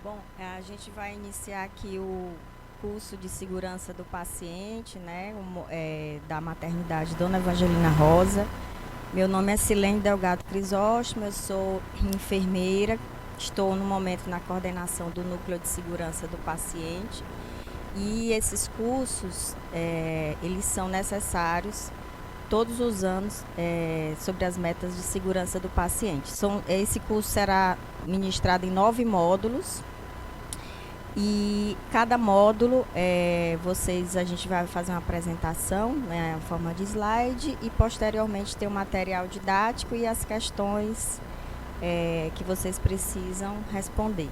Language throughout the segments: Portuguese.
Bom, a gente vai iniciar aqui o curso de segurança do paciente, né, da maternidade Dona Evangelina Rosa. Meu nome é Silene Delgado Crisóstomo, eu sou enfermeira, estou no momento na coordenação do Núcleo de Segurança do Paciente. E esses cursos, eles são necessários todos os anos sobre as metas de segurança do paciente. Esse curso será ministrado em 9 módulos. E cada módulo, a gente vai fazer uma apresentação, né, em forma de slide, e posteriormente ter o material didático e as questões que vocês precisam responder.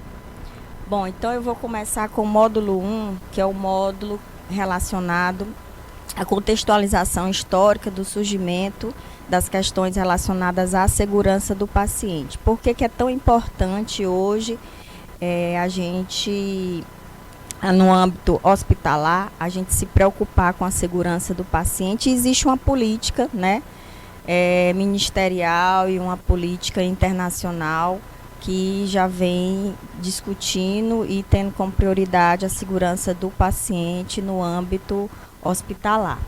Bom, então eu vou começar com o módulo 1, que é o módulo relacionado à contextualização histórica do surgimento das questões relacionadas à segurança do paciente. Por que é tão importante hoje a gente, no âmbito hospitalar, a gente se preocupar com a segurança do paciente? Existe uma política, né, ministerial e uma política internacional que já vem discutindo e tendo como prioridade a segurança do paciente no âmbito hospitalar.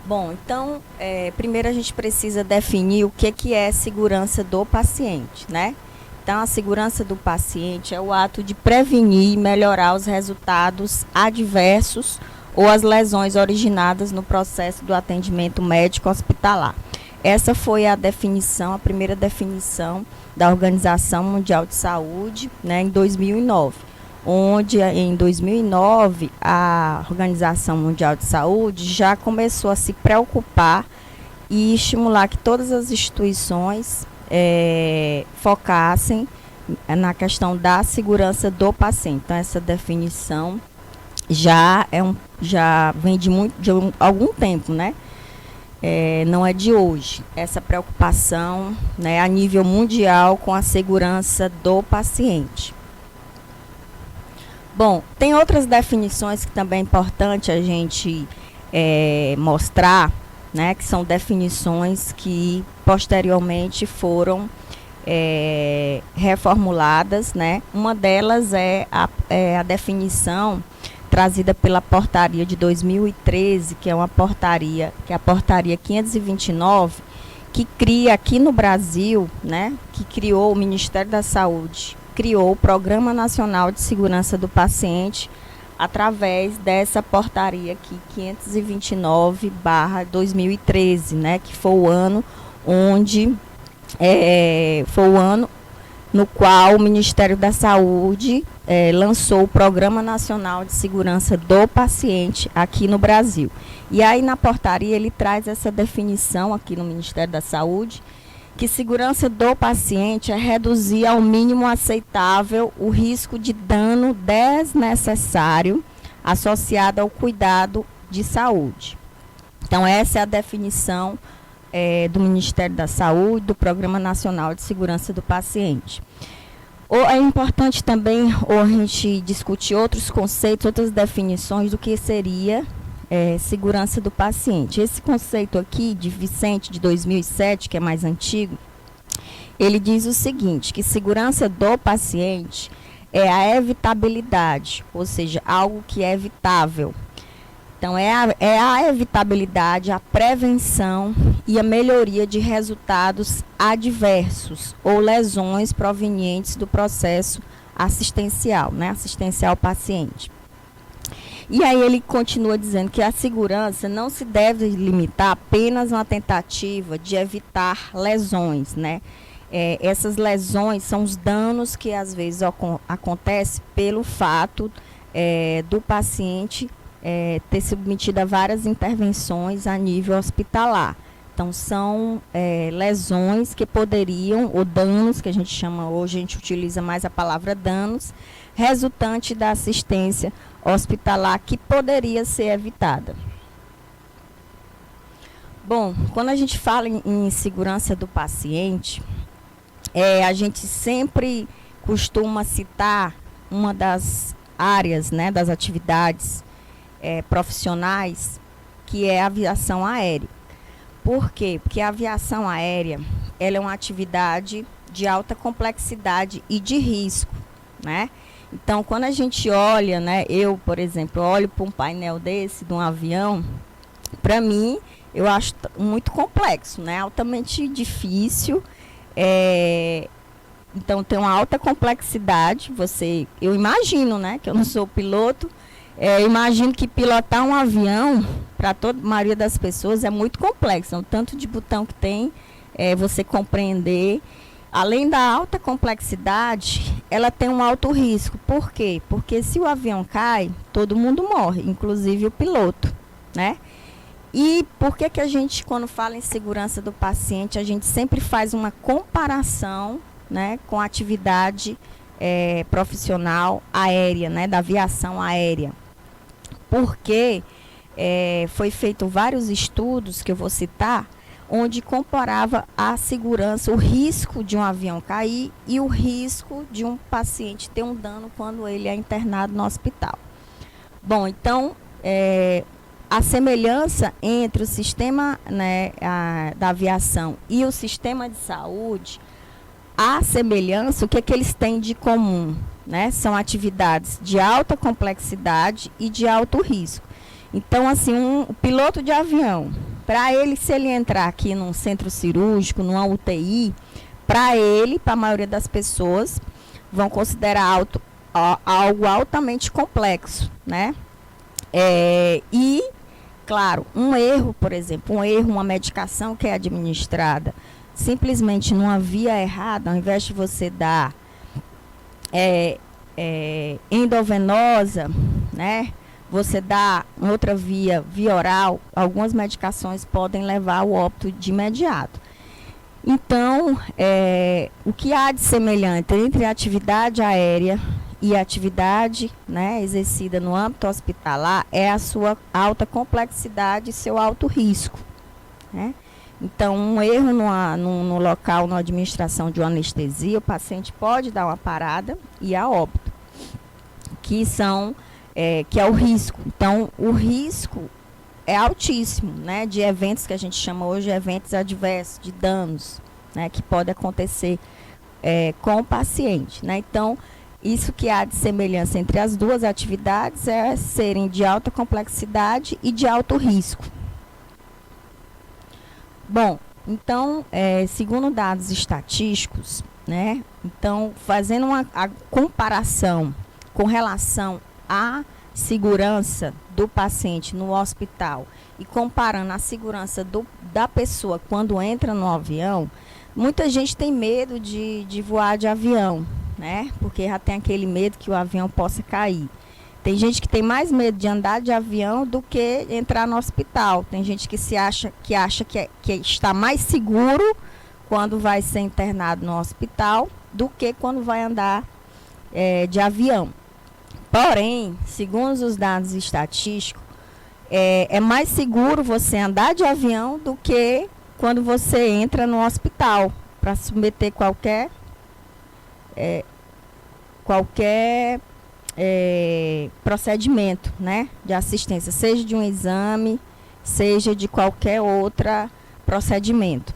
Bom, então, primeiro a gente precisa definir o que é segurança do paciente, né? Então, a segurança do paciente é o ato de prevenir e melhorar os resultados adversos ou as lesões originadas no processo do atendimento médico hospitalar. Essa foi a definição, a primeira definição da Organização Mundial de Saúde, né, em 2009, onde em 2009 a Organização Mundial de Saúde já começou a se preocupar e estimular que todas as instituições focassem na questão da segurança do paciente. Então, essa definição já vem de algum tempo, né? Não é de hoje, essa preocupação, né, a nível mundial com a segurança do paciente. Bom, tem outras definições que também é importante a gente mostrar, né, que são definições que posteriormente foram reformuladas, né? Uma delas é a definição trazida pela portaria de 2013, que é a portaria 529, que cria aqui no Brasil, né, que criou o Ministério da Saúde, criou o Programa Nacional de Segurança do Paciente, através dessa portaria aqui, 529/2013, né, que foi o ano no qual o Ministério da Saúde lançou o Programa Nacional de Segurança do Paciente aqui no Brasil. E aí na portaria ele traz essa definição aqui no Ministério da Saúde, que segurança do paciente é reduzir ao mínimo aceitável o risco de dano desnecessário associado ao cuidado de saúde. Então, essa é a definição do Ministério da Saúde, do Programa Nacional de Segurança do Paciente. É importante também a gente discutir outros conceitos, outras definições do que seria segurança do paciente. Esse conceito aqui, de Vicente, de 2007, que é mais antigo, ele diz o seguinte, que segurança do paciente é a evitabilidade, ou seja, algo que é evitável. Então, é a evitabilidade, a prevenção e a melhoria de resultados adversos ou lesões provenientes do processo assistencial, né, assistencial ao paciente. E aí ele continua dizendo que a segurança não se deve limitar apenas a uma tentativa de evitar lesões, né? Essas lesões são os danos que às vezes acontecem pelo fato do paciente ter submetido a várias intervenções a nível hospitalar. Então, são lesões que poderiam, ou danos, que a gente chama, hoje a gente utiliza mais a palavra danos, resultante da assistência hospitalar que poderia ser evitada. Bom, quando a gente fala em segurança do paciente, a gente sempre costuma citar uma das áreas, né, das atividades profissionais, que é a aviação aérea. Por quê? Porque a aviação aérea ela é uma atividade de alta complexidade e de risco, né? Então, quando a gente olha, né, eu, por exemplo, olho para um painel desse, de um avião, para mim, eu acho muito complexo, né? Altamente difícil. Então, tem uma alta complexidade. Eu imagino, né, que eu não sou piloto, eu imagino que pilotar um avião, para toda a maioria das pessoas, é muito complexo. O tanto de botão que tem, você compreender. Além da alta complexidade, ela tem um alto risco. Por quê? Porque se o avião cai, todo mundo morre, inclusive o piloto, né? E por que a gente, quando fala em segurança do paciente, a gente sempre faz uma comparação, né, com a atividade profissional aérea, né, da aviação aérea? Porque foi feito vários estudos que eu vou citar, onde comparava a segurança, o risco de um avião cair e o risco de um paciente ter um dano quando ele é internado no hospital. Bom, então, a semelhança entre o sistema, né, da aviação e o sistema de saúde, a semelhança, o que eles têm de comum, né? São atividades de alta complexidade e de alto risco. Então, assim, o piloto de avião, para ele, se ele entrar aqui num centro cirúrgico, numa UTI, para a maioria das pessoas, vão considerar algo altamente complexo, né? E, claro, um erro, por exemplo, uma medicação que é administrada simplesmente numa via errada, ao invés de você dar endovenosa, né? Você dá outra via oral, algumas medicações podem levar ao óbito de imediato. Então, o que há de semelhante entre a atividade aérea e a atividade, né, exercida no âmbito hospitalar é a sua alta complexidade e seu alto risco, né? Então, um erro no local, na administração de uma anestesia, o paciente pode dar uma parada e a óbito, que é o risco. Então, o risco é altíssimo, né, de eventos que a gente chama hoje de eventos adversos, de danos, né, que pode acontecer com o paciente, né? Então, isso que há de semelhança entre as duas atividades é serem de alta complexidade e de alto risco. Bom, então, segundo dados estatísticos, né, então, fazendo a comparação com relação à segurança do paciente no hospital e comparando a segurança da pessoa quando entra no avião, muita gente tem medo de voar de avião, né, porque já tem aquele medo que o avião possa cair. Tem gente que tem mais medo de andar de avião do que entrar no hospital. Tem gente que acha que está mais seguro quando vai ser internado no hospital do que quando vai andar de avião. Porém, segundo os dados estatísticos, é mais seguro você andar de avião do que quando você entra no hospital para submeter qualquer procedimento, né, de assistência, seja de um exame, seja de qualquer outro procedimento.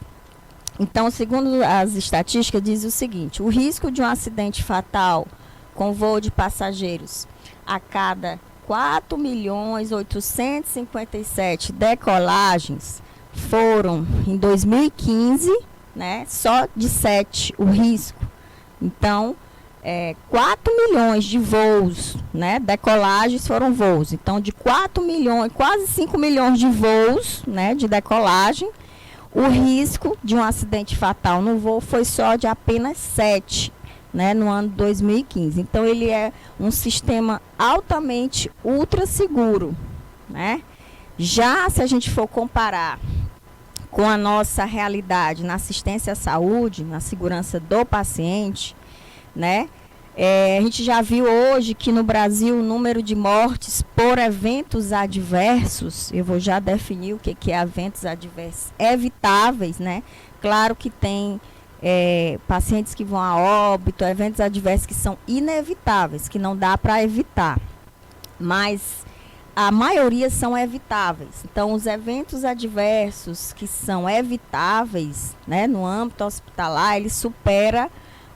Então, segundo as estatísticas, diz o seguinte: o risco de um acidente fatal com voo de passageiros a cada 4.857.000 decolagens foram, em 2015, né, só de 7 o risco. Então, 4 milhões de voos, né, decolagens foram voos. Então, de 4 milhões, quase 5 milhões de voos, né, de decolagem, o risco de um acidente fatal no voo foi só de apenas 7, né, no ano 2015. Então, ele é um sistema altamente ultra seguro, né? Já se a gente for comparar com a nossa realidade na assistência à saúde, na segurança do paciente, né? A gente já viu hoje que no Brasil o número de mortes por eventos adversos, eu vou já definir o que é eventos adversos evitáveis, né? Claro que tem pacientes que vão a óbito, eventos adversos que são inevitáveis, que não dá para evitar, mas a maioria são evitáveis. Então, os eventos adversos que são evitáveis, né, no âmbito hospitalar, ele supera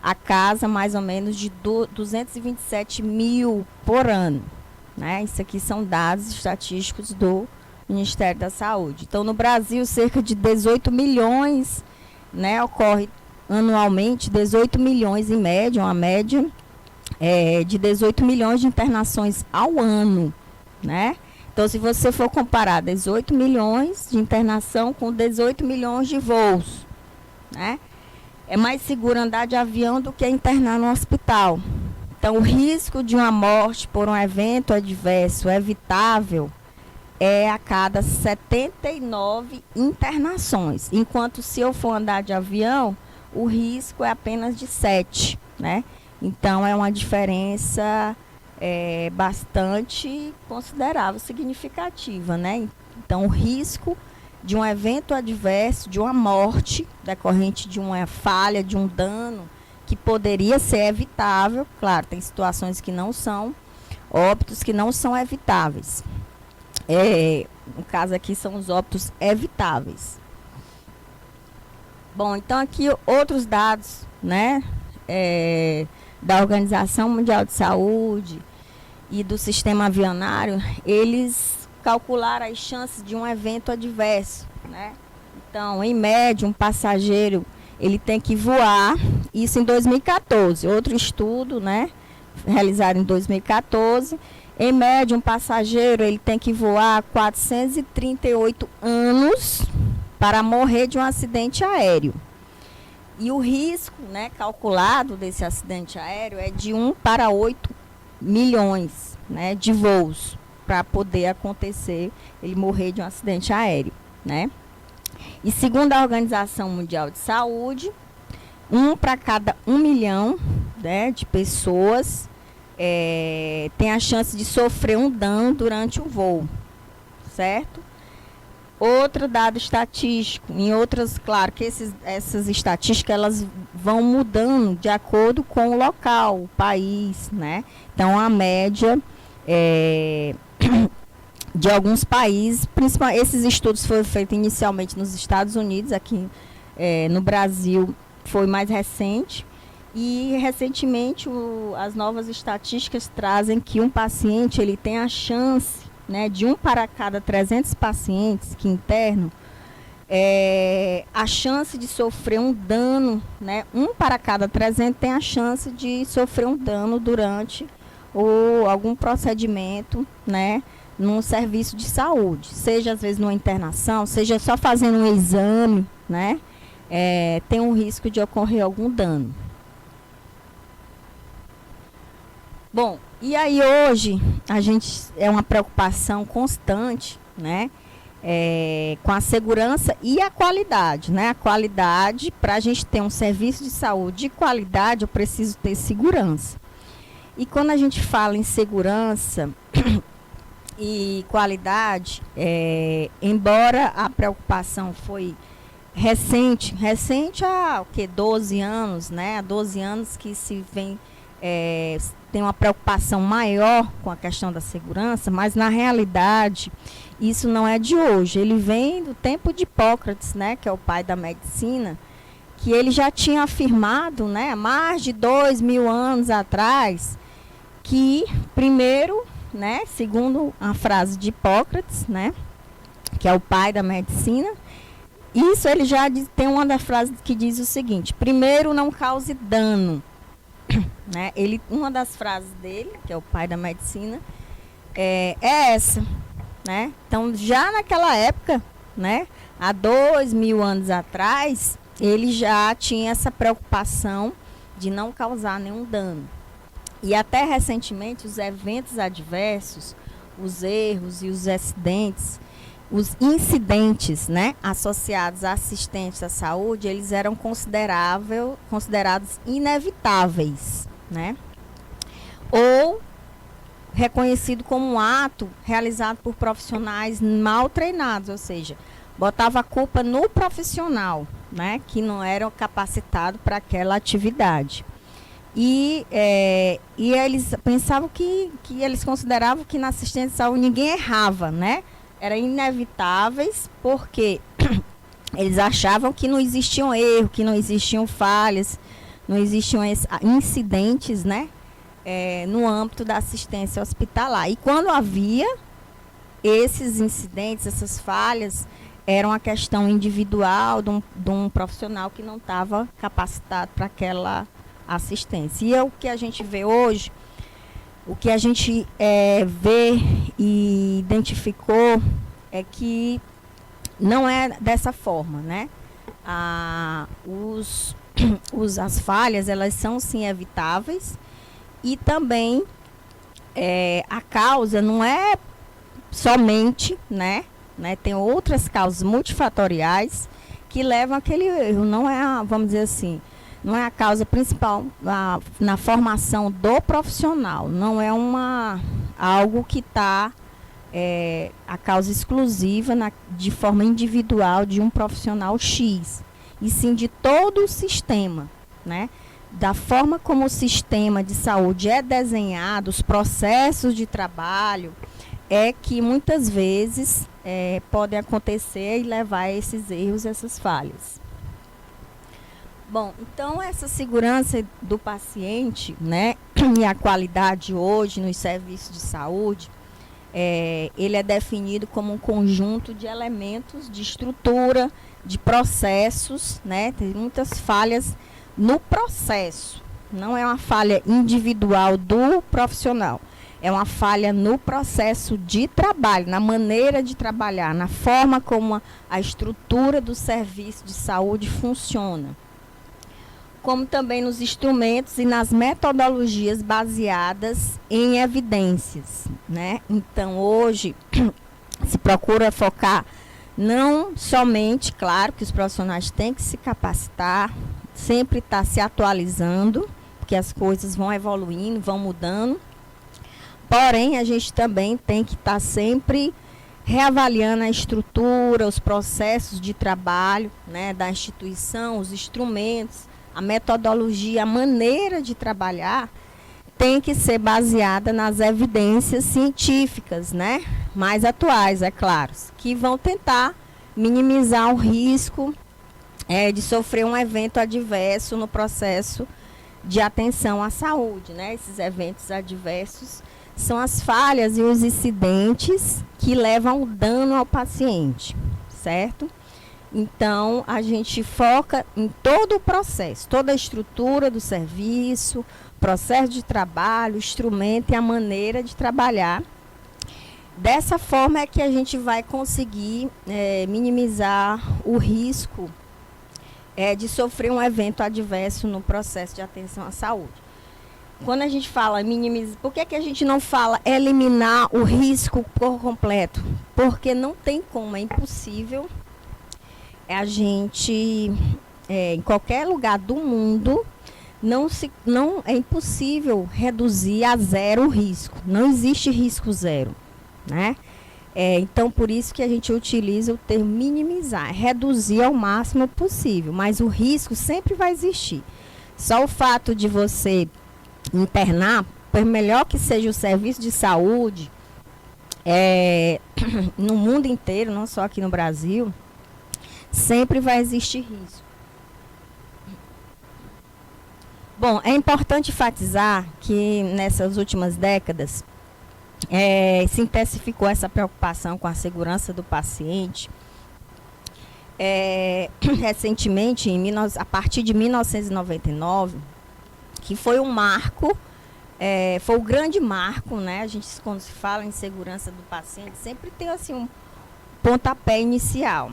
a casa mais ou menos de 227 mil por ano, né? Isso aqui são dados estatísticos do Ministério da Saúde. Então, no Brasil, cerca de 18 milhões, né, ocorre anualmente 18 milhões em média, uma média de 18 milhões de internações ao ano, né? Então, se você for comparar 18 milhões de internação com 18 milhões de voos, né? É mais seguro andar de avião do que internar no hospital. Então, o risco de uma morte por um evento adverso evitável é a cada 79 internações. Enquanto se eu for andar de avião, o risco é apenas de 7, né? Então, é uma diferença bastante considerável, significativa, né? Então, o risco de um evento adverso, de uma morte decorrente de uma falha, de um dano que poderia ser evitável. Claro, tem situações que não são, óbitos que não são evitáveis. No caso aqui são os óbitos evitáveis. Bom, então aqui outros dados, né, da Organização Mundial de Saúde e do sistema aviário, eles calcularam as chances de um evento adverso, né? Então, em média, um passageiro ele tem que voar, isso em 2014, outro estudo, né, realizado em 2014, em média, um passageiro ele tem que voar 438 anos para morrer de um acidente aéreo. E o risco, né, calculado desse acidente aéreo é de 1 para 8 milhões, né, de voos para poder acontecer, ele morrer de um acidente aéreo, né? E segundo a Organização Mundial de Saúde, 1 para cada 1 milhão, né, de pessoas tem a chance de sofrer um dano durante o voo, certo? Outro dado estatístico, em outras, claro que essas estatísticas elas vão mudando de acordo com o local, o país, né? Então a média de alguns países, principalmente esses estudos foram feitos inicialmente nos Estados Unidos, aqui no Brasil foi mais recente, e recentemente as novas estatísticas trazem que um paciente ele tem a chance, né, de 1 para cada 300 pacientes que internam, a chance de sofrer um dano, né, 1 para cada 300 tem a chance de sofrer um dano durante algum procedimento, né, num serviço de saúde, seja às vezes numa internação, seja só fazendo um exame, né, tem um risco de ocorrer algum dano. Bom, e aí hoje a gente é uma preocupação constante, né, com a segurança e a qualidade, né? A qualidade, para a gente ter um serviço de saúde de qualidade, eu preciso ter segurança. E quando a gente fala em segurança e qualidade, embora a preocupação foi recente há 12 anos, né? Há 12 anos que se vem tem uma preocupação maior com a questão da segurança, mas na realidade isso não é de hoje. Ele vem do tempo de Hipócrates, né, que é o pai da medicina, que ele já tinha afirmado, né, mais de 2.000 anos atrás, que primeiro, né, segundo a frase de Hipócrates, né, que é o pai da medicina, isso ele já tem uma das frases que diz o seguinte: primeiro, não cause dano. Né? Uma das frases dele, que é o pai da medicina, é essa, né? Então, já naquela época, né, há 2.000 anos atrás, ele já tinha essa preocupação de não causar nenhum dano. E até recentemente, os eventos adversos, os erros e os acidentes, os incidentes, né, associados a assistentes à saúde, eles eram considerados inevitáveis, né, ou reconhecido como um ato realizado por profissionais mal treinados, ou seja, botava a culpa no profissional, né, que não era capacitado para aquela atividade. E eles pensavam que eles consideravam que na assistência de saúde ninguém errava, né? Eram inevitáveis porque eles achavam que não existiam erros, que não existiam falhas, não existiam incidentes, né, no âmbito da assistência hospitalar. E quando havia esses incidentes, essas falhas, era uma questão individual de um profissional que não estava capacitado para aquela assistência. E é o que a gente vê hoje, o que a gente vê e identificou é que não é dessa forma, né? As falhas, elas são sim evitáveis, e também a causa não é somente, né? Tem outras causas multifatoriais que levam àquele erro. Não é, vamos dizer assim, não é a causa principal na formação do profissional. Não é algo que está a causa exclusiva de forma individual de um profissional X, e sim de todo o sistema, né? Da forma como o sistema de saúde é desenhado, os processos de trabalho, é que muitas vezes podem acontecer e levar a esses erros, essas falhas. Bom, então essa segurança do paciente, né, e a qualidade hoje nos serviços de saúde, ele é definido como um conjunto de elementos, de estrutura, de processos, né? Tem muitas falhas no processo, não é uma falha individual do profissional, é uma falha no processo de trabalho, na maneira de trabalhar, na forma como a estrutura do serviço de saúde funciona, como também nos instrumentos e nas metodologias baseadas em evidências, né? Então, hoje, se procura focar não somente, claro, que os profissionais têm que se capacitar, sempre estar se atualizando, porque as coisas vão evoluindo, vão mudando, porém, a gente também tem que estar sempre reavaliando a estrutura, os processos de trabalho, né, da instituição, os instrumentos, a metodologia, a maneira de trabalhar tem que ser baseada nas evidências científicas, né? Mais atuais, é claro, que vão tentar minimizar o risco de sofrer um evento adverso no processo de atenção à saúde, né? Esses eventos adversos são as falhas e os incidentes que levam ao dano ao paciente, certo? Então, a gente foca em todo o processo, toda a estrutura do serviço, processo de trabalho, instrumento e a maneira de trabalhar. Dessa forma é que a gente vai conseguir minimizar o risco de sofrer um evento adverso no processo de atenção à saúde. Quando a gente fala minimizar, por que a gente não fala eliminar o risco por completo? Porque não tem como, é impossível a gente, em qualquer lugar do mundo, não é impossível reduzir a zero o risco. Não existe risco zero, né? Então, por isso que a gente utiliza o termo minimizar, reduzir ao máximo possível, mas o risco sempre vai existir. Só o fato de você internar, por melhor que seja o serviço de saúde, no mundo inteiro, não só aqui no Brasil, sempre vai existir risco. Bom, é importante enfatizar que nessas últimas décadas se intensificou essa preocupação com a segurança do paciente. Recentemente, a partir de 1999, que foi um marco, foi o grande marco, né? A gente, quando se fala em segurança do paciente, sempre tem assim um pontapé inicial.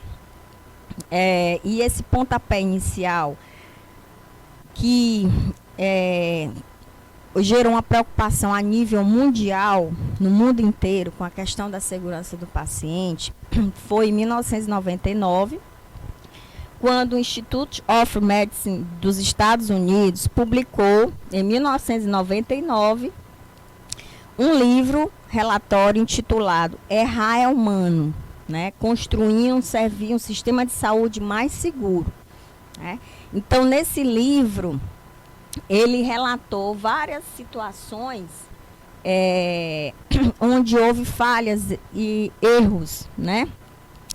E esse pontapé inicial que gerou uma preocupação a nível mundial, no mundo inteiro, com a questão da segurança do paciente, foi em 1999, quando o Institute of Medicine dos Estados Unidos publicou, em 1999, um livro, relatório intitulado Errar é Humano, né? Construir servir um sistema de saúde mais seguro, né? Então, nesse livro, ele relatou várias situações onde houve falhas e erros, né?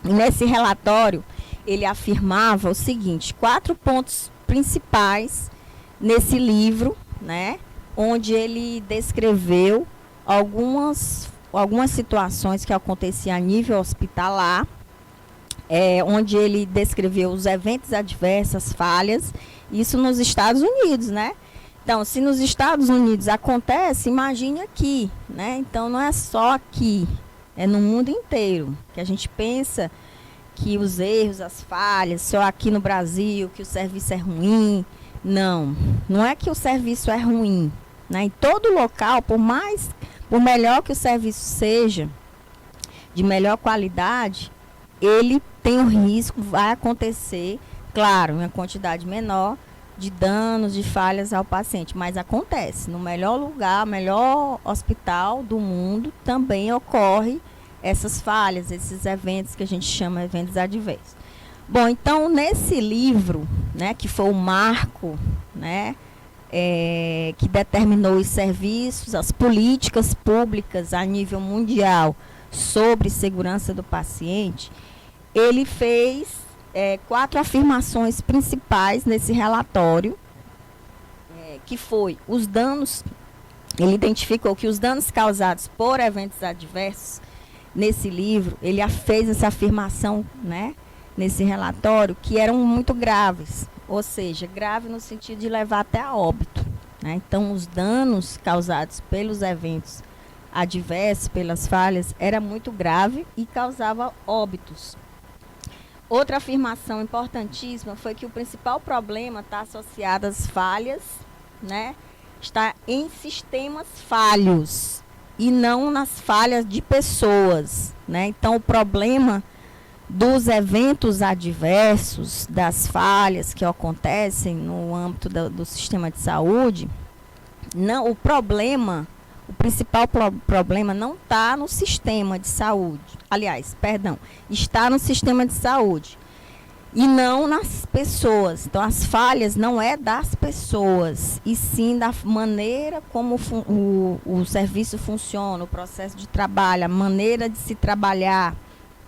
E nesse relatório, ele afirmava o seguinte: 4 pontos principais nesse livro, né, onde ele descreveu algumas situações que aconteciam a nível hospitalar, onde ele descreveu os eventos adversos, as falhas, isso nos Estados Unidos, né? Então, se nos Estados Unidos acontece, imagine aqui, né? Então, não é só aqui, é no mundo inteiro, que a gente pensa que os erros, as falhas, só aqui no Brasil, que o serviço é ruim. Não, não é que o serviço é ruim, né? Em todo local, por melhor que o serviço seja, de melhor qualidade, ele tem um risco, vai acontecer, claro, em uma quantidade menor, de danos, de falhas ao paciente, mas acontece. No melhor lugar, melhor hospital do mundo, também ocorre essas falhas, esses eventos que a gente chama de eventos adversos. Bom, então, nesse livro, né, que foi o marco, né, que determinou os serviços, as políticas públicas a nível mundial sobre segurança do paciente, ele fez 4 afirmações principais nesse relatório, que foi os danos. Ele identificou que os danos causados por eventos adversos, nesse livro, ele fez essa afirmação, né, nesse relatório, que eram muito graves, ou seja, grave no sentido de levar até a óbito, né? Então, os danos causados pelos eventos adversos, pelas falhas, era muito grave e causava óbitos. Outra afirmação importantíssima foi que o principal problema está associado às falhas, né? Está em sistemas falhos e não nas falhas de pessoas, né? Então, o problema dos eventos adversos, das falhas que acontecem no âmbito do sistema de saúde, não, o principal problema não está no sistema de saúde. Aliás, perdão, está no sistema de saúde e não nas pessoas. Então, as falhas não é das pessoas, e sim da maneira como o serviço funciona, o processo de trabalho, a maneira de se trabalhar,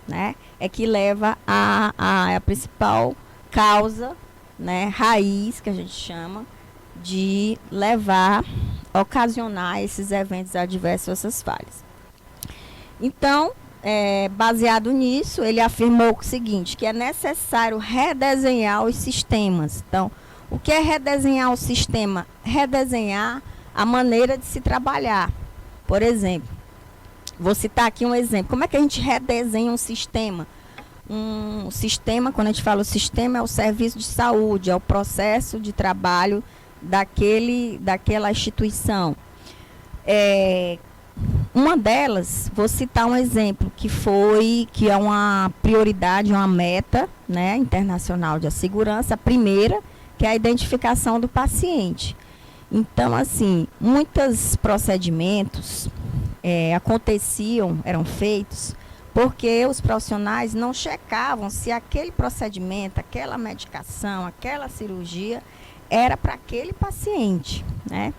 né, é que leva a principal causa, né, raiz, que a gente chama, de ocasionar esses eventos adversos, essas falhas. Então, baseado nisso, ele afirmou o seguinte, que é necessário redesenhar os sistemas. Então, o que é redesenhar o sistema? Redesenhar a maneira de se trabalhar. Por exemplo, vou citar aqui um exemplo. Como é que a gente redesenha um sistema? Um sistema, quando a gente fala o sistema, é o serviço de saúde, é o processo de trabalho daquela instituição. Uma delas, vou citar um exemplo, que é uma prioridade, uma meta, né, internacional de segurança, a primeira, que é a identificação do paciente. Então, assim, muitos procedimentos eram feitos porque os profissionais não checavam se aquele procedimento, aquela medicação, aquela cirurgia era para aquele paciente, né?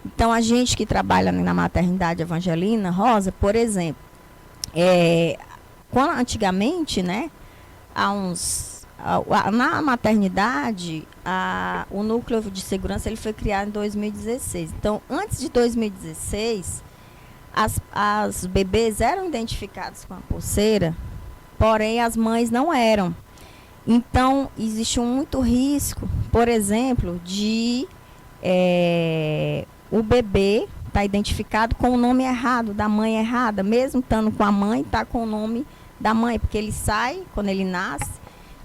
Então, a gente que trabalha na maternidade Evangelina Rosa, por exemplo, antigamente, né, na maternidade, o núcleo de segurança ele foi criado em 2016. Então, antes de 2016, as bebês eram identificadas com a pulseira, porém as mães não eram. Então, existe muito risco, por exemplo, de o bebê estar identificado com o nome errado, da mãe errada, mesmo estando com a mãe, está com o nome da mãe, porque ele sai, quando ele nasce,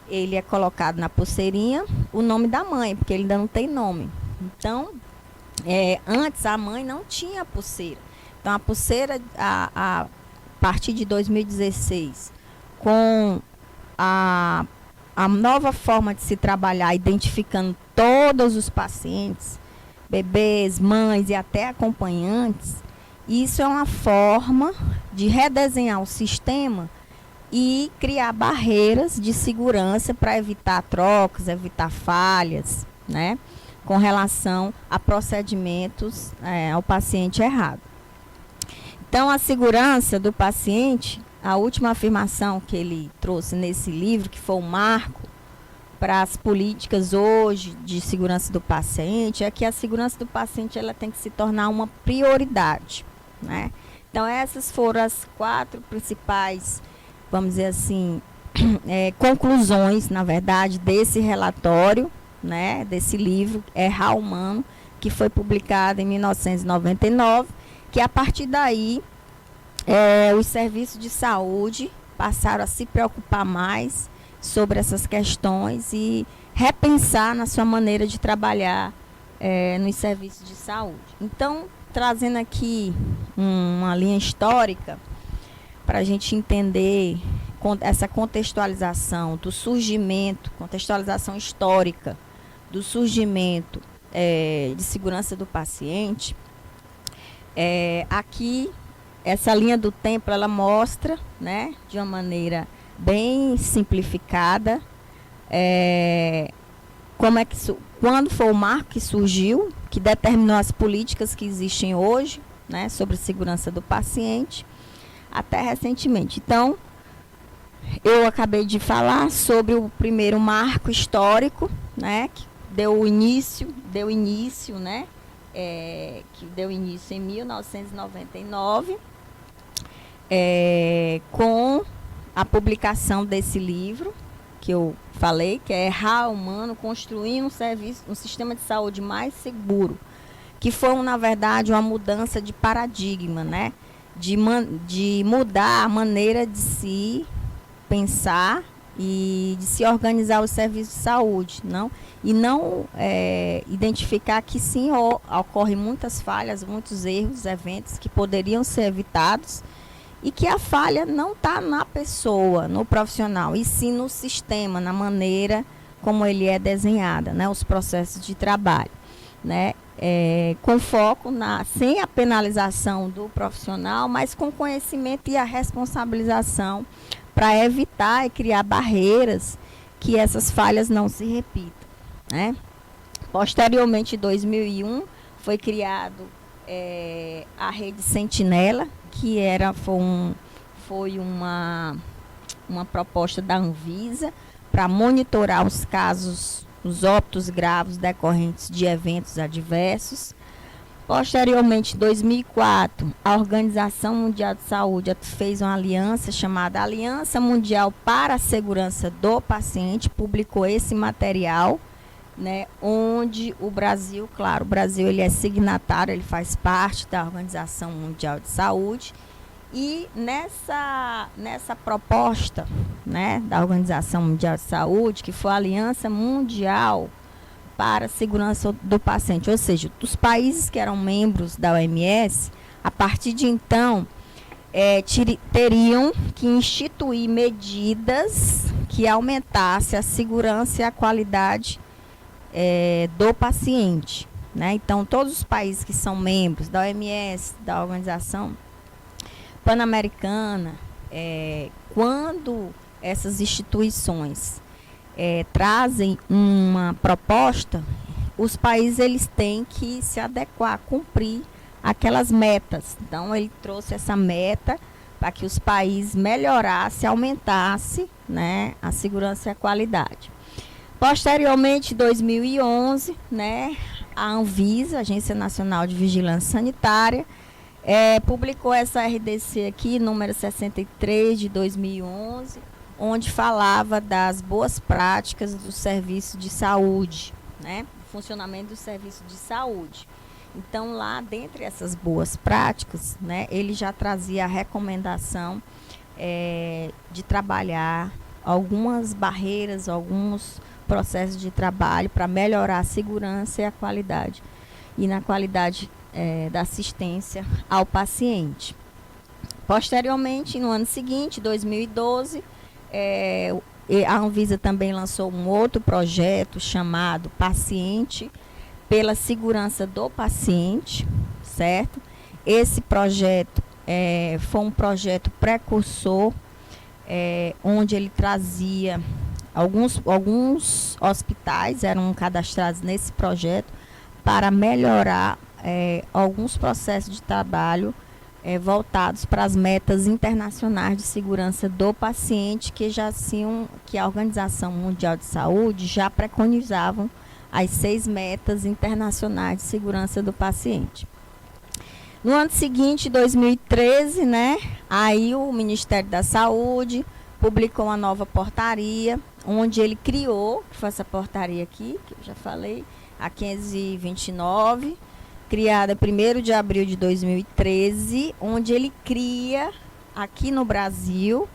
ele é colocado na pulseirinha o nome da mãe, porque ele ainda não tem nome. Então, antes a mãe não tinha pulseira. Então, a pulseira, a partir de 2016, com a nova forma de se trabalhar, identificando todos os pacientes, bebês, mães e até acompanhantes, isso é uma forma de redesenhar o sistema e criar barreiras de segurança para evitar trocas, evitar falhas, né, com relação a procedimentos ao paciente errado. Então, a segurança do paciente, a última afirmação que ele trouxe nesse livro, que foi o marco para as políticas hoje de segurança do paciente é que a segurança do paciente ela tem que se tornar uma prioridade, né? Então essas foram as 4 principais, vamos dizer assim, conclusões, na verdade, desse relatório, né, desse livro, Errar Humano, que foi publicado em 1999, que a partir daí os serviços de saúde passaram a se preocupar mais sobre essas questões e repensar na sua maneira de trabalhar nos serviços de saúde. Então, trazendo aqui uma linha histórica para a gente entender essa contextualização do surgimento, contextualização histórica do surgimento de segurança do paciente, aqui essa linha do tempo ela mostra, né, de uma maneira bem simplificada, quando foi o marco que surgiu, que determinou as políticas que existem hoje, né, sobre segurança do paciente, até recentemente. Então, eu acabei de falar sobre o primeiro marco histórico, né, que deu início, né, que deu início em 1999, com a publicação desse livro que eu falei, que é Errar Humano, construindo um sistema de saúde mais seguro, que foi, na verdade, uma mudança de paradigma, né? De mudar a maneira de se pensar e de se organizar os serviços de saúde, não identificar que sim, ocorrem muitas falhas, muitos erros, eventos que poderiam ser evitados, e que a falha não está na pessoa, no profissional, e sim no sistema, na maneira como ele é desenhado, né, os processos de trabalho, né, com foco sem a penalização do profissional, mas com conhecimento e a responsabilização para evitar e criar barreiras que essas falhas não se repitam, né. Posteriormente, em 2001, foi criado a rede Sentinela, que foi uma proposta da Anvisa para monitorar os casos, os óbitos graves decorrentes de eventos adversos. Posteriormente, em 2004, a Organização Mundial de Saúde fez uma aliança chamada Aliança Mundial para a Segurança do Paciente, publicou esse material, né, onde o Brasil, claro, o Brasil ele é signatário, ele faz parte da Organização Mundial de Saúde, e nessa proposta, né, da Organização Mundial de Saúde, que foi a Aliança Mundial para a Segurança do Paciente, ou seja, dos países que eram membros da OMS, a partir de então, teriam que instituir medidas que aumentassem a segurança e a qualidade do paciente, né? Então, todos os países que são membros da OMS, da Organização Pan-Americana, quando essas instituições trazem uma proposta, os países eles têm que se adequar, cumprir aquelas metas. Então, ele trouxe essa meta para que os países melhorassem, aumentassem, né, a segurança e a qualidade. Posteriormente, em 2011, né, a Anvisa, Agência Nacional de Vigilância Sanitária, publicou essa RDC aqui, número 63 de 2011, onde falava das boas práticas do serviço de saúde, né, funcionamento do serviço de saúde. Então, lá, dentre essas boas práticas, né, ele já trazia a recomendação de trabalhar algumas barreiras, alguns processos de trabalho para melhorar a segurança e a qualidade, e na qualidade da assistência ao paciente. Posteriormente, no ano seguinte, 2012, a Anvisa também lançou um outro projeto chamado Paciente pela Segurança do Paciente, certo? Esse projeto foi um projeto precursor, onde ele trazia alguns hospitais eram cadastrados nesse projeto para melhorar alguns processos de trabalho voltados para as metas internacionais de segurança do paciente, que a Organização Mundial de Saúde já preconizavam as 6 metas internacionais de segurança do paciente. No ano seguinte, 2013, né, aí o Ministério da Saúde publicou uma nova portaria, onde ele criou, que foi essa portaria aqui, que eu já falei, a 529, criada 1º de abril de 2013, onde ele cria, aqui no Brasil,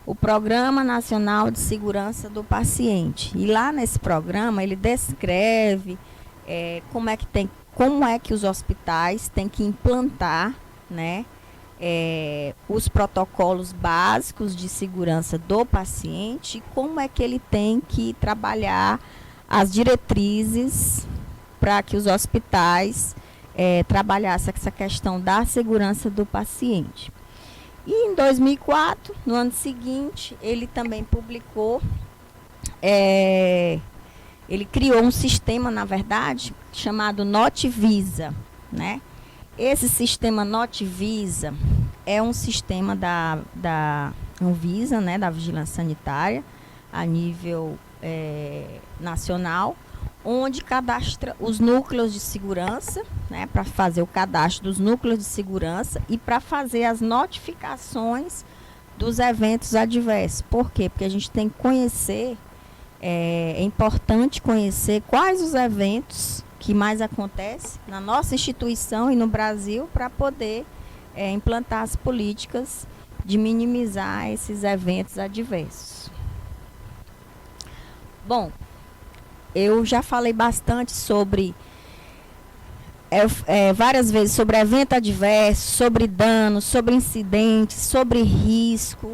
o Programa Nacional de Segurança do Paciente. E lá nesse programa ele descreve como é que os hospitais têm que implantar, né, os protocolos básicos de segurança do paciente e como é que ele tem que trabalhar as diretrizes para que os hospitais trabalhassem essa questão da segurança do paciente. E em 2004, no ano seguinte, ele também publicou, ele criou um sistema, na verdade, chamado Notivisa, né? Esse sistema Notivisa é um sistema da Anvisa, né, da Vigilância Sanitária, a nível nacional, onde cadastra os núcleos de segurança, né, para fazer o cadastro dos núcleos de segurança e para fazer as notificações dos eventos adversos. Por quê? Porque a gente tem que conhecer, é importante conhecer quais os eventos que mais acontecem na nossa instituição e no Brasil para poder implantar as políticas de minimizar esses eventos adversos. Bom, eu já falei bastante sobre, várias vezes, sobre evento adverso, sobre danos, sobre incidentes, sobre risco,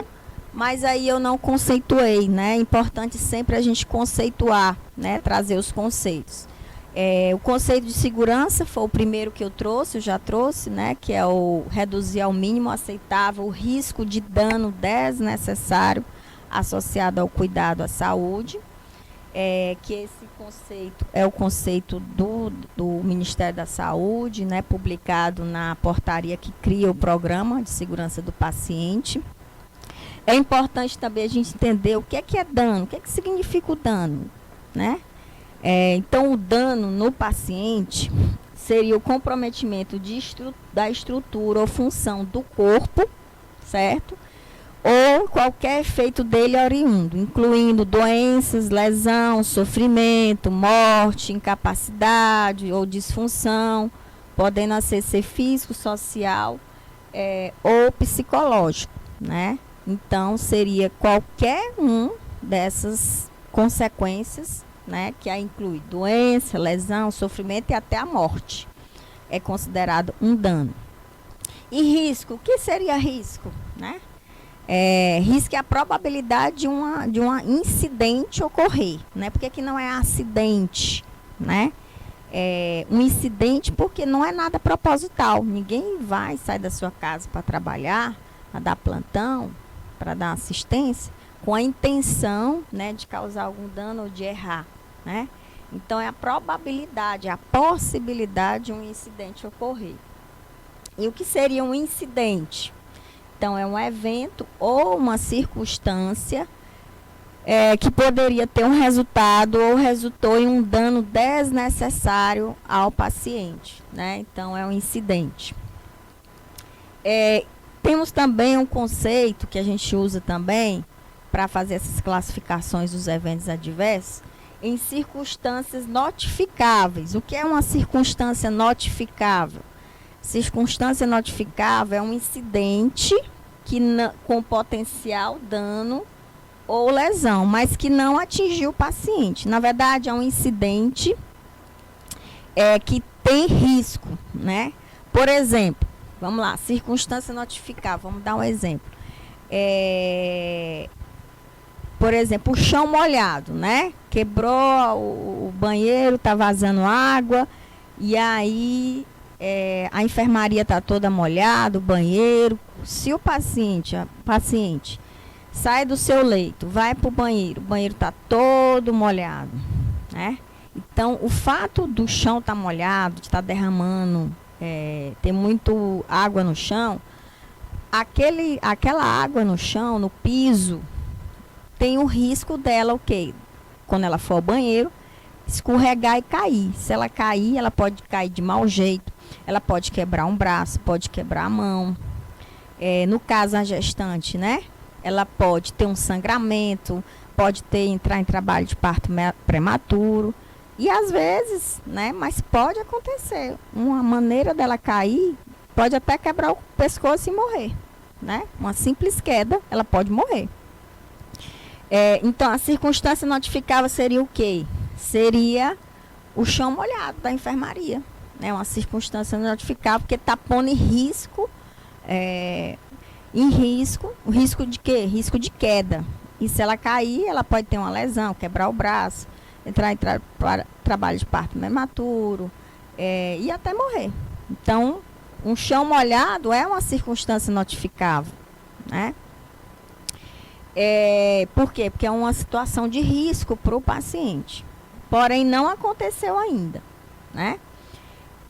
mas aí eu não conceituei, né? É importante sempre a gente conceituar, né? Trazer os conceitos. O conceito de segurança foi o primeiro que eu já trouxe, né? Que é o reduzir ao mínimo aceitável o risco de dano desnecessário associado ao cuidado à saúde. Que esse conceito é o conceito do Ministério da Saúde, né, publicado na portaria que cria o Programa de Segurança do Paciente. É importante também a gente entender o que é dano, o que significa o dano, né? Então, o dano no paciente seria o comprometimento da estrutura ou função do corpo, certo? Ou qualquer efeito dele oriundo, incluindo doenças, lesão, sofrimento, morte, incapacidade ou disfunção, podendo ser físico, social ou psicológico, né? Então, seria qualquer dessas consequências, né, que inclui doença, lesão, sofrimento e até a morte. É considerado um dano. E risco, o que seria risco, né? Risco é a probabilidade de um incidente ocorrer, né? Porque aqui não é acidente, né? Um incidente porque não é nada proposital. Ninguém vai sair da sua casa para trabalhar, para dar plantão, para dar assistência, com a intenção, né, de causar algum dano ou de errar, né? Então, é a probabilidade, a possibilidade de um incidente ocorrer. E o que seria um incidente? Então, é um evento ou uma circunstância que poderia ter um resultado ou resultou em um dano desnecessário ao paciente, né? Então, é um incidente. Temos também um conceito que a gente usa também para fazer essas classificações dos eventos adversos em circunstâncias notificáveis. O que é uma circunstância notificável? Circunstância notificável é um incidente com potencial dano ou lesão, mas que não atingiu o paciente. Na verdade, é um incidente que tem risco, né? Por exemplo, vamos lá, circunstância notificável, vamos dar um exemplo. Por exemplo, o chão molhado, né? Quebrou o banheiro, está vazando água, e aí a enfermaria está toda molhada, o banheiro. Se o paciente sai do seu leito, vai para o banheiro está todo molhado, né? Então, o fato do chão estar molhado, de estar derramando, ter muito água no chão, aquela água no chão, no piso, tem o risco dela, o quê? Quando ela for ao banheiro, escorregar e cair. Se ela cair, ela pode cair de mau jeito, ela pode quebrar um braço, pode quebrar a mão. No caso, a gestante, né? Ela pode ter um sangramento, pode entrar em trabalho de parto prematuro. E às vezes, né? Mas pode acontecer. Uma maneira dela cair, pode até quebrar o pescoço e morrer, né? Uma simples queda, ela pode morrer. Então, a circunstância notificável seria o quê? Seria o chão molhado da enfermaria, né? Uma circunstância notificável, porque está pondo em risco, o risco de quê? Risco de queda. E se ela cair, ela pode ter uma lesão, quebrar o braço, entrar em trabalho de parto prematuro, e até morrer. Então, um chão molhado é uma circunstância notificável, né? Por quê? Porque é uma situação de risco para o paciente. Porém, não aconteceu ainda, né?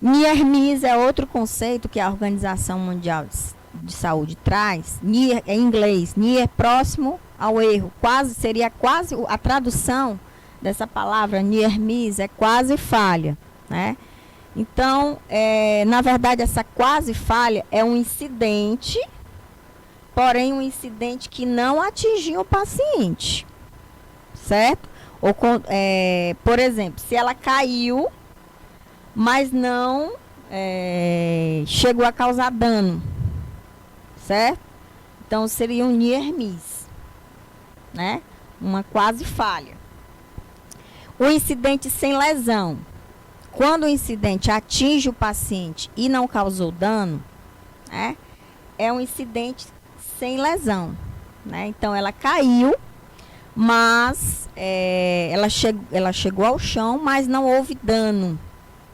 Near-miss é outro conceito que a Organização Mundial de Saúde traz. Near, em inglês, near, próximo ao erro. Seria quase, a tradução dessa palavra near-miss é quase falha, né? Então, na verdade, essa quase falha é um incidente, porém um incidente que não atingiu o paciente, certo? Ou, por exemplo, se ela caiu, mas não chegou a causar dano, certo? Então, seria um near miss, né? Uma quase falha. O incidente sem lesão. Quando o incidente atinge o paciente e não causou dano, né? É um incidente sem lesão, né? Então, ela caiu, mas ela chegou ao chão, mas não houve dano,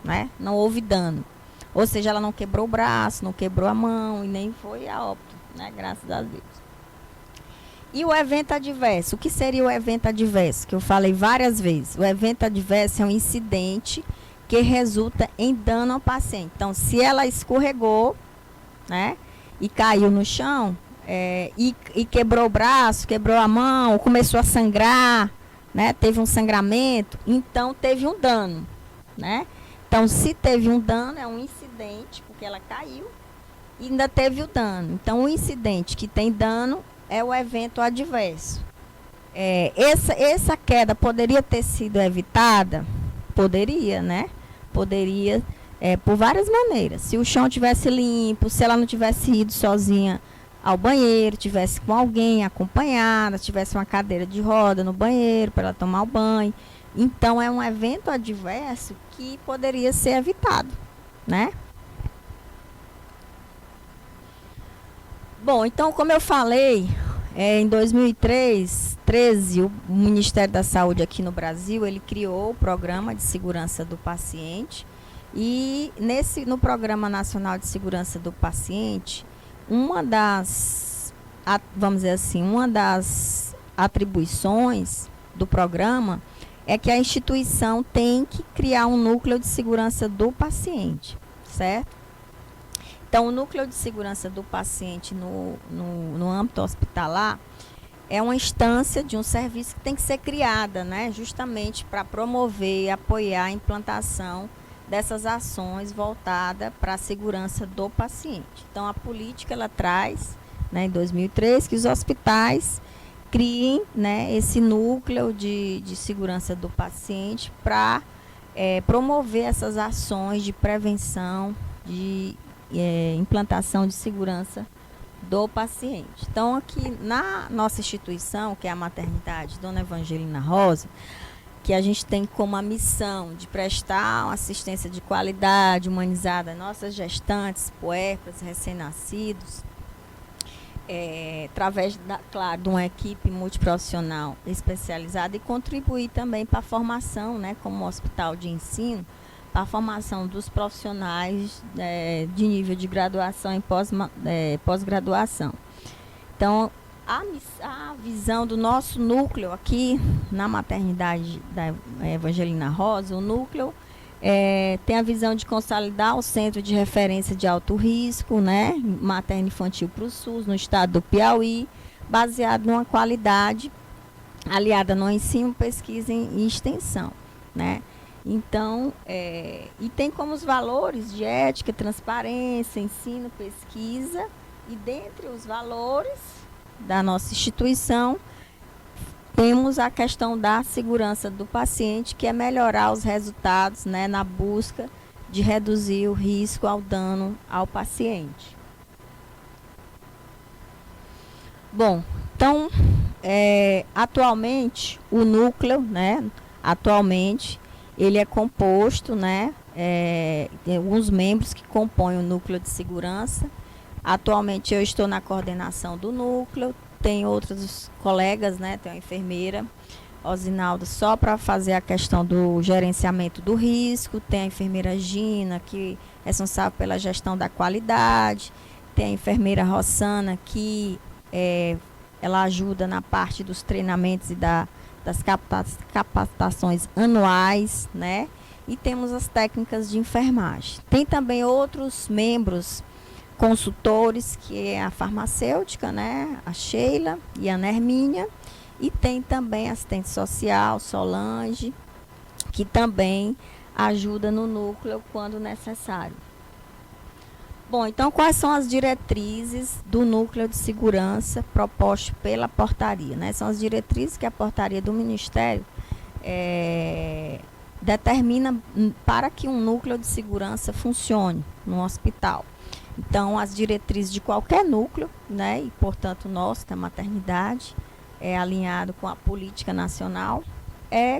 né? Não houve dano. Ou seja, ela não quebrou o braço, não quebrou a mão e nem foi a óbito, né? Graças a Deus. E o evento adverso? O que seria o evento adverso? Que eu falei várias vezes. O evento adverso é um incidente que resulta em dano ao paciente. Então, se ela escorregou, né? E caiu no chão, e quebrou o braço, quebrou a mão, começou a sangrar, né? Teve um sangramento, então teve um dano, né? Então, se teve um dano, é um incidente, porque ela caiu e ainda teve o dano. Então, o incidente que tem dano é o evento adverso. Essa queda poderia ter sido evitada? Poderia, né? Poderia, por várias maneiras. Se o chão tivesse limpo, se ela não tivesse ido sozinha ao banheiro, tivesse com alguém acompanhada, tivesse uma cadeira de roda no banheiro para ela tomar o banho. Então, é um evento adverso que poderia ser evitado, né? Bom, então, como eu falei, em 2013, o Ministério da Saúde aqui no Brasil, ele criou o Programa de Segurança do Paciente. E no Programa Nacional de Segurança do Paciente, uma das atribuições do programa é que a instituição tem que criar um núcleo de segurança do paciente, certo? Então, o núcleo de segurança do paciente no âmbito hospitalar é uma instância de um serviço que tem que ser criada, né? Justamente para promover e apoiar a implantação dessas ações voltadas para a segurança do paciente. Então, a política, ela traz, né, em 2003, que os hospitais criem, né, esse núcleo de segurança do paciente para promover essas ações de prevenção, de implantação de segurança do paciente. Então, aqui na nossa instituição, que é a maternidade Dona Evangelina Rosa, que a gente tem como a missão de prestar uma assistência de qualidade humanizada a nossas gestantes, puérperas, recém-nascidos, através, claro, de uma equipe multiprofissional especializada, e contribuir também para a formação, né, como hospital de ensino, para a formação dos profissionais de nível de graduação e pós-graduação. Então, a visão do nosso núcleo aqui na maternidade da Evangelina Rosa, o núcleo Tem a visão de consolidar o Centro de Referência de Alto Risco, né, materno-infantil para o SUS, no estado do Piauí, baseado numa qualidade aliada no ensino, pesquisa e extensão, né. Então, e tem como os valores de ética, transparência, ensino, pesquisa, e dentre os valores da nossa instituição, temos a questão da segurança do paciente, que é melhorar os resultados, né, na busca de reduzir o risco ao dano ao paciente. Bom, então, atualmente, o núcleo, né, ele é composto, né, tem alguns membros que compõem o núcleo de segurança. Atualmente eu estou na coordenação do núcleo, tem outros colegas, né, tem a enfermeira Osinaldo só para fazer a questão do gerenciamento do risco, tem a enfermeira Gina, que é responsável pela gestão da qualidade, tem a enfermeira Rossana, que ela ajuda na parte dos treinamentos e das capacitações anuais, né? E temos as técnicas de enfermagem. Tem também outros membros consultores, que é a farmacêutica, né? A Sheila e a Nerminha. E tem também assistente social, Solange, que também ajuda no núcleo quando necessário. Bom, então quais são as diretrizes do núcleo de segurança proposto pela portaria, né? São as diretrizes que a portaria do Ministério determina para que um núcleo de segurança funcione no hospital. Então, as diretrizes de qualquer núcleo, né? E, portanto, nosso, da maternidade, alinhado com a política nacional,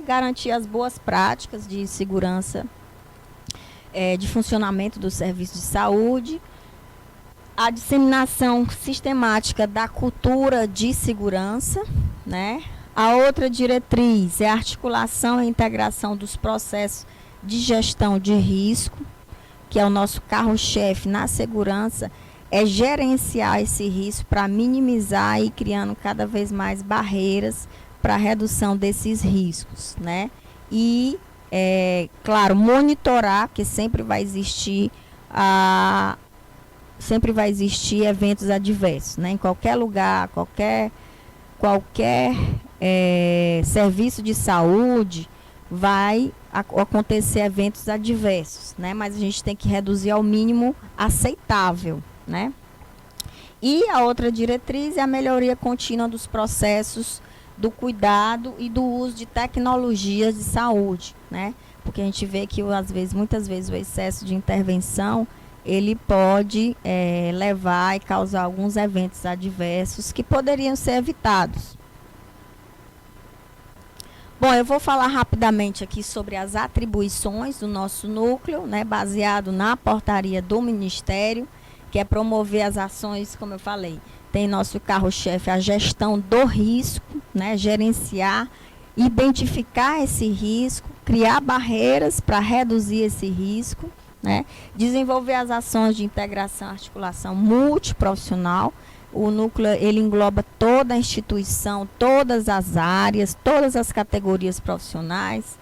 garantir as boas práticas de segurança de funcionamento do serviço de saúde, a disseminação sistemática da cultura de segurança, né? A outra diretriz é a articulação e integração dos processos de gestão de risco, que é o nosso carro-chefe na segurança, é gerenciar esse risco para minimizar e ir criando cada vez mais barreiras para a redução desses riscos, né? E claro, monitorar, que sempre vai existir eventos adversos, né? Em qualquer lugar, qualquer serviço de saúde vai acontecer eventos adversos, né? Mas a gente tem que reduzir ao mínimo aceitável, né? E a outra diretriz é a melhoria contínua dos processos do cuidado e do uso de tecnologias de saúde, né? Porque a gente vê que muitas vezes o excesso de intervenção ele pode levar e causar alguns eventos adversos que poderiam ser evitados. Bom, eu vou falar rapidamente aqui sobre as atribuições do nosso núcleo, né, baseado na portaria do Ministério, que é promover as ações, como eu falei. Tem nosso carro-chefe a gestão do risco, né, gerenciar, identificar esse risco, criar barreiras para reduzir esse risco, né, desenvolver as ações de integração e articulação multiprofissional. O núcleo ele engloba toda a instituição, todas as áreas, todas as categorias profissionais.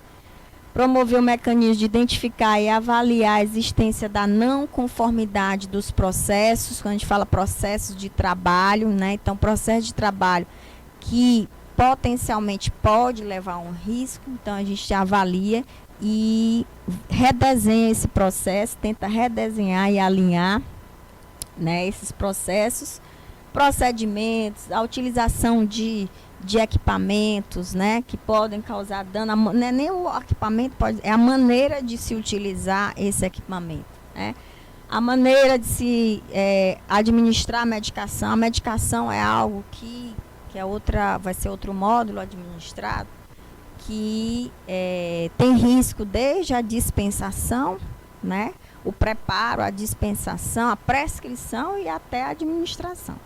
Promover o mecanismo de identificar e avaliar a existência da não conformidade dos processos, quando a gente fala processos de trabalho, né? Então, processo de trabalho que potencialmente pode levar a um risco, então a gente avalia e redesenha esse processo, tenta redesenhar e alinhar, né, esses processos, procedimentos, a utilização de equipamentos, né, que podem causar dano. Não é nem o equipamento, é a maneira de se utilizar esse equipamento, né? A maneira de se administrar a medicação. A medicação é algo que vai ser outro módulo administrado, que tem risco desde a dispensação, né, o preparo, a dispensação, a prescrição e até a administração.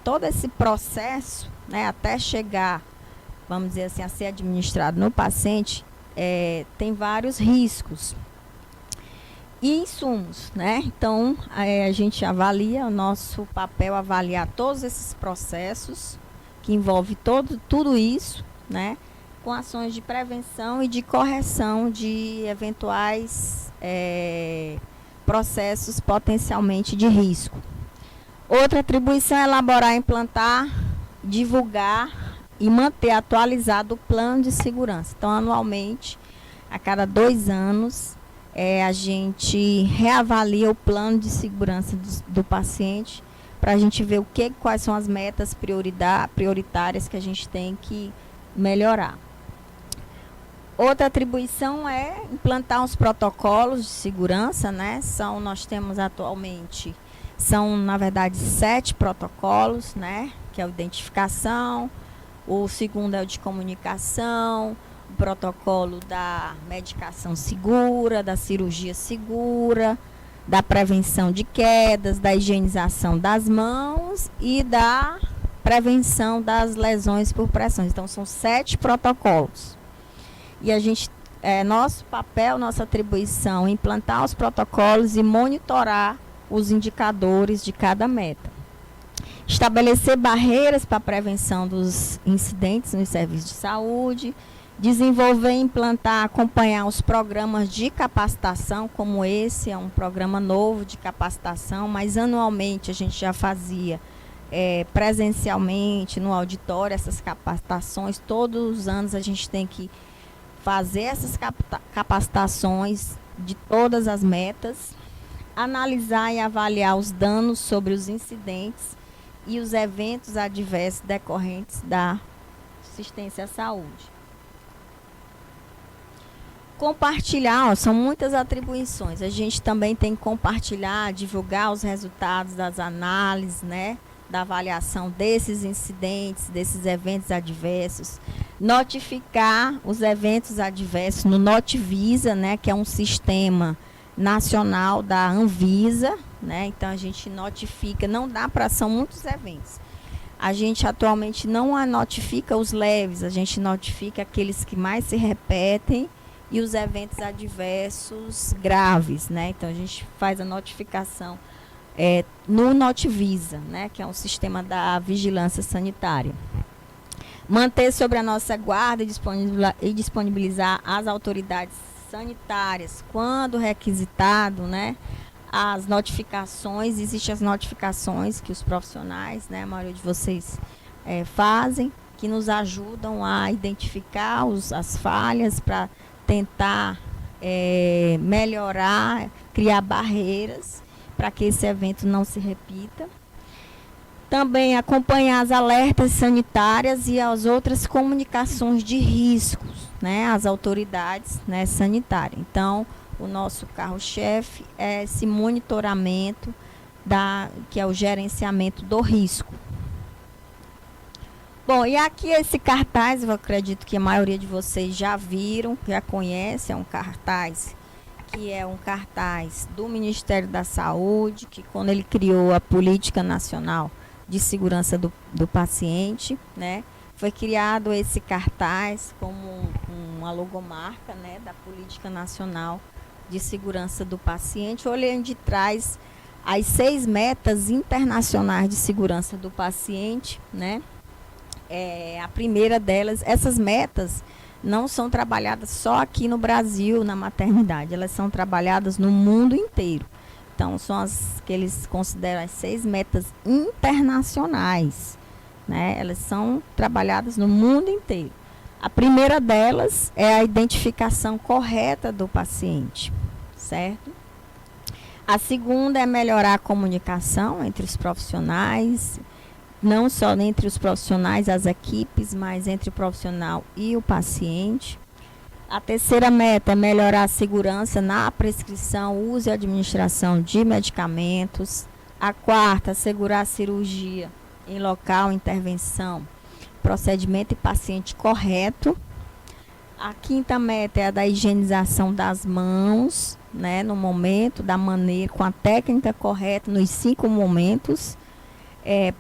Todo esse processo, né, até chegar, vamos dizer assim, a ser administrado no paciente, tem vários riscos. E insumos, né? Então, a gente avalia, o nosso papel é avaliar todos esses processos, que envolve tudo isso, né? Com ações de prevenção e de correção de eventuais processos potencialmente de risco. Outra atribuição é elaborar, implantar, divulgar e manter atualizado o plano de segurança. Então, anualmente, a cada 2 anos, a gente reavalia o plano de segurança do paciente para a gente ver quais são as metas prioritárias que a gente tem que melhorar. Outra atribuição é implantar os protocolos de segurança, né? Nós temos atualmente, na verdade, 7 protocolos, né? Que é a identificação, o segundo é o de comunicação, o protocolo da medicação segura, da cirurgia segura, da prevenção de quedas, da higienização das mãos e da prevenção das lesões por pressões. Então, são 7 protocolos. E a gente, nosso papel, nossa atribuição é implantar os protocolos e monitorar os indicadores de cada meta. Estabelecer barreiras para a prevenção dos incidentes nos serviços de saúde, desenvolver, implantar, acompanhar os programas de capacitação, como esse é um programa novo de capacitação, mas anualmente a gente já fazia presencialmente no auditório essas capacitações. Todos os anos a gente tem que fazer essas capacitações de todas as metas, analisar e avaliar os danos sobre os incidentes e os eventos adversos decorrentes da assistência à saúde. Compartilhar, são muitas atribuições. A gente também tem que compartilhar, divulgar os resultados das análises, né? Da avaliação desses incidentes, desses eventos adversos, notificar os eventos adversos no Notivisa, né, que é um sistema nacional da Anvisa, né? Então a gente notifica, são muitos eventos. A gente atualmente não notifica os leves, a gente notifica aqueles que mais se repetem e os eventos adversos graves, né? Então a gente faz a notificação no Notivisa, né, que é um sistema da vigilância sanitária. Manter sobre a nossa guarda e disponibilizar às autoridades sanitárias, quando requisitado, né, as notificações. Existem as notificações que os profissionais, né, a maioria de vocês fazem, que nos ajudam a identificar as falhas para tentar melhorar, criar barreiras para que esse evento não se repita. Também acompanhar as alertas sanitárias e as outras comunicações de riscos, né, às autoridades, né, sanitárias. Então, o nosso carro-chefe é esse monitoramento, que é o gerenciamento do risco. Bom, e aqui esse cartaz, eu acredito que a maioria de vocês já viram, já conhece, é um cartaz do Ministério da Saúde, que quando ele criou a Política Nacional de Segurança do Paciente, né, foi criado esse cartaz como uma logomarca, né, da Política Nacional de Segurança do Paciente, onde traz as 6 metas internacionais de segurança do paciente, né. A primeira delas, essas metas não são trabalhadas só aqui no Brasil, na maternidade, elas são trabalhadas no mundo inteiro. Então, são as que eles consideram as 6 metas internacionais, né? Elas são trabalhadas no mundo inteiro. A primeira delas é a identificação correta do paciente, certo? A segunda é melhorar a comunicação entre os profissionais, não só entre os profissionais, as equipes, mas entre o profissional e o paciente. A terceira meta é melhorar a segurança na prescrição, uso e administração de medicamentos. A quarta, assegurar a cirurgia em local, intervenção, procedimento e paciente correto. A quinta meta é a da higienização das mãos, né, no momento, da maneira, com a técnica correta, nos 5 momentos.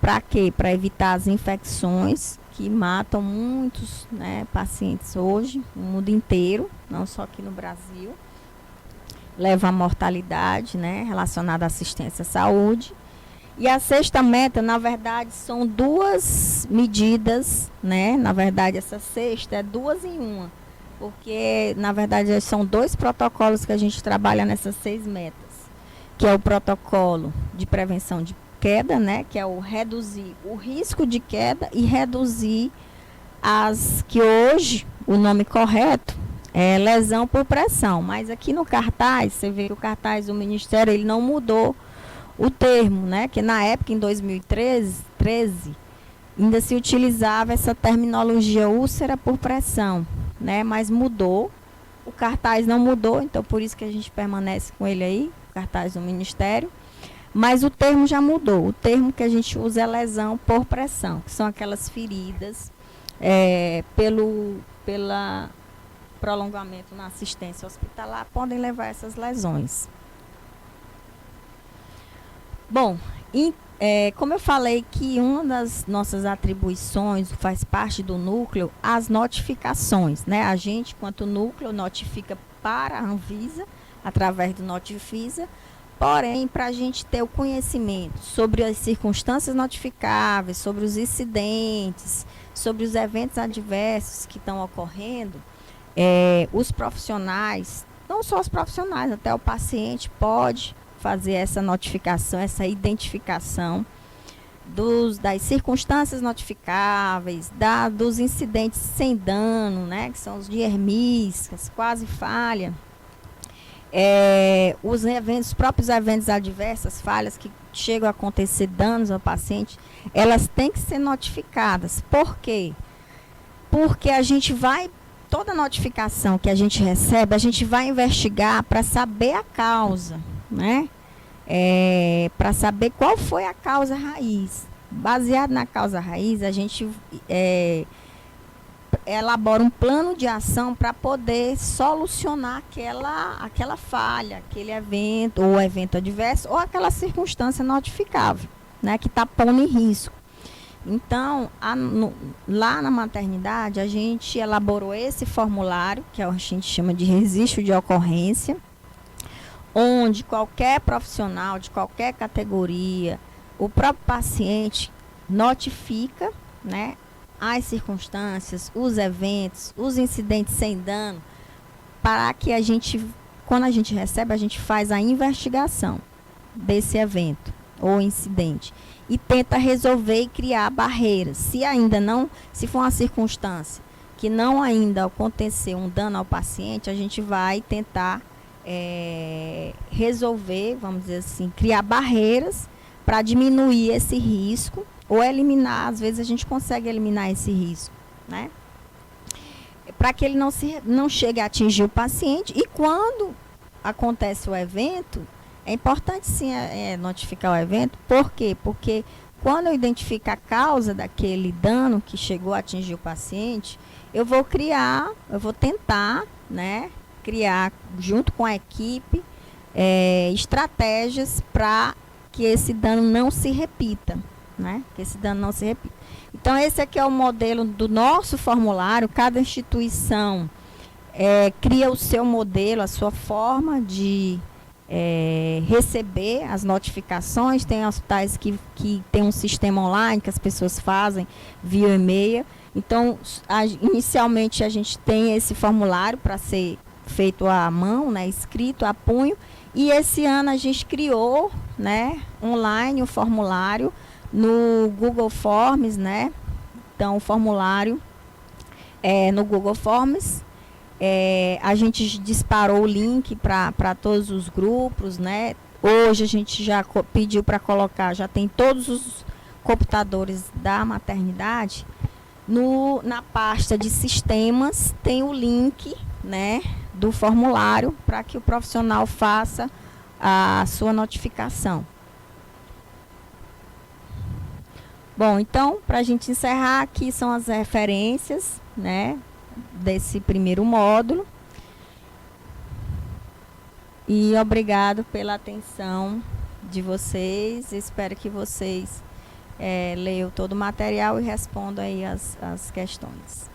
Para quê? Para evitar as infecções que matam muitos, né, pacientes hoje, no mundo inteiro, não só aqui no Brasil. Leva à mortalidade, né, relacionada à assistência à saúde. E a sexta meta, na verdade, são 2 medidas, né? Na verdade, essa sexta é 2 em 1. porque, na verdade, são 2 protocolos que a gente trabalha nessas 6 metas, que é o protocolo de prevenção de queda, né, que é o reduzir o risco de queda e reduzir as que hoje, o nome correto, é lesão por pressão. Mas aqui no cartaz, você vê que o cartaz do Ministério, ele não mudou o termo, né, que na época, em 2013, ainda se utilizava essa terminologia úlcera por pressão, né, mas mudou, o cartaz não mudou, então por isso que a gente permanece com ele aí, o cartaz do Ministério, mas o termo já mudou, o termo que a gente usa é lesão por pressão, que são aquelas feridas pelo prolongamento na assistência hospitalar, podem levar a essas lesões. Bom, como eu falei que uma das nossas atribuições faz parte do núcleo, as notificações, né? A gente, quanto núcleo, notifica para a Anvisa, através do Notifisa, porém, para a gente ter o conhecimento sobre as circunstâncias notificáveis, sobre os incidentes, sobre os eventos adversos que estão ocorrendo, os profissionais, não só os profissionais, até o paciente pode fazer essa notificação, essa identificação das circunstâncias notificáveis, dos incidentes sem dano, né, que são os de hermiscas, quase falha, os próprios eventos adversos, falhas que chegam a acontecer danos ao paciente, elas têm que ser notificadas. Por quê? Porque toda notificação que a gente recebe, a gente vai investigar para saber a causa, né? Para saber qual foi a causa raiz. Baseado na causa raiz, a gente elabora um plano de ação para poder solucionar aquela falha, aquele evento, ou evento adverso, ou aquela circunstância notificável, né, que está pondo em risco. Então, lá na maternidade, a gente elaborou esse formulário, que a gente chama de registro de ocorrência, onde qualquer profissional de qualquer categoria, o próprio paciente notifica, né, as circunstâncias, os eventos, os incidentes sem dano, para que quando a gente recebe, a gente faz a investigação desse evento ou incidente e tenta resolver e criar barreiras. Se for uma circunstância que não ainda aconteceu um dano ao paciente, a gente vai tentar resolver, vamos dizer assim, criar barreiras para diminuir esse risco ou eliminar. Às vezes a gente consegue eliminar esse risco, né? Para que ele não chegue a atingir o paciente. E quando acontece o evento, é importante sim notificar o evento. Por quê? Porque quando eu identifico a causa daquele dano que chegou a atingir o paciente, eu vou tentar, né, criar junto com a equipe estratégias para que esse dano não se repita, né? Que esse dano não se repita. Então, esse aqui é o modelo do nosso formulário. Cada instituição cria o seu modelo, a sua forma de receber as notificações. Tem hospitais que tem um sistema online que as pessoas fazem via e-mail. Então, inicialmente a gente tem esse formulário para ser feito à mão, né, escrito a punho. E esse ano a gente criou, né, online o formulário no Google Forms, né? Então, o formulário no Google Forms. A gente disparou o link para todos os grupos, né? Hoje a gente já pediu para colocar, já tem todos os computadores da maternidade. Na pasta de sistemas tem o link, né, do formulário para que o profissional faça a sua notificação. Bom, então, para a gente encerrar, aqui são as referências, né, desse primeiro módulo. E obrigado pela atenção de vocês. Espero que vocês leiam todo o material e respondam aí as questões.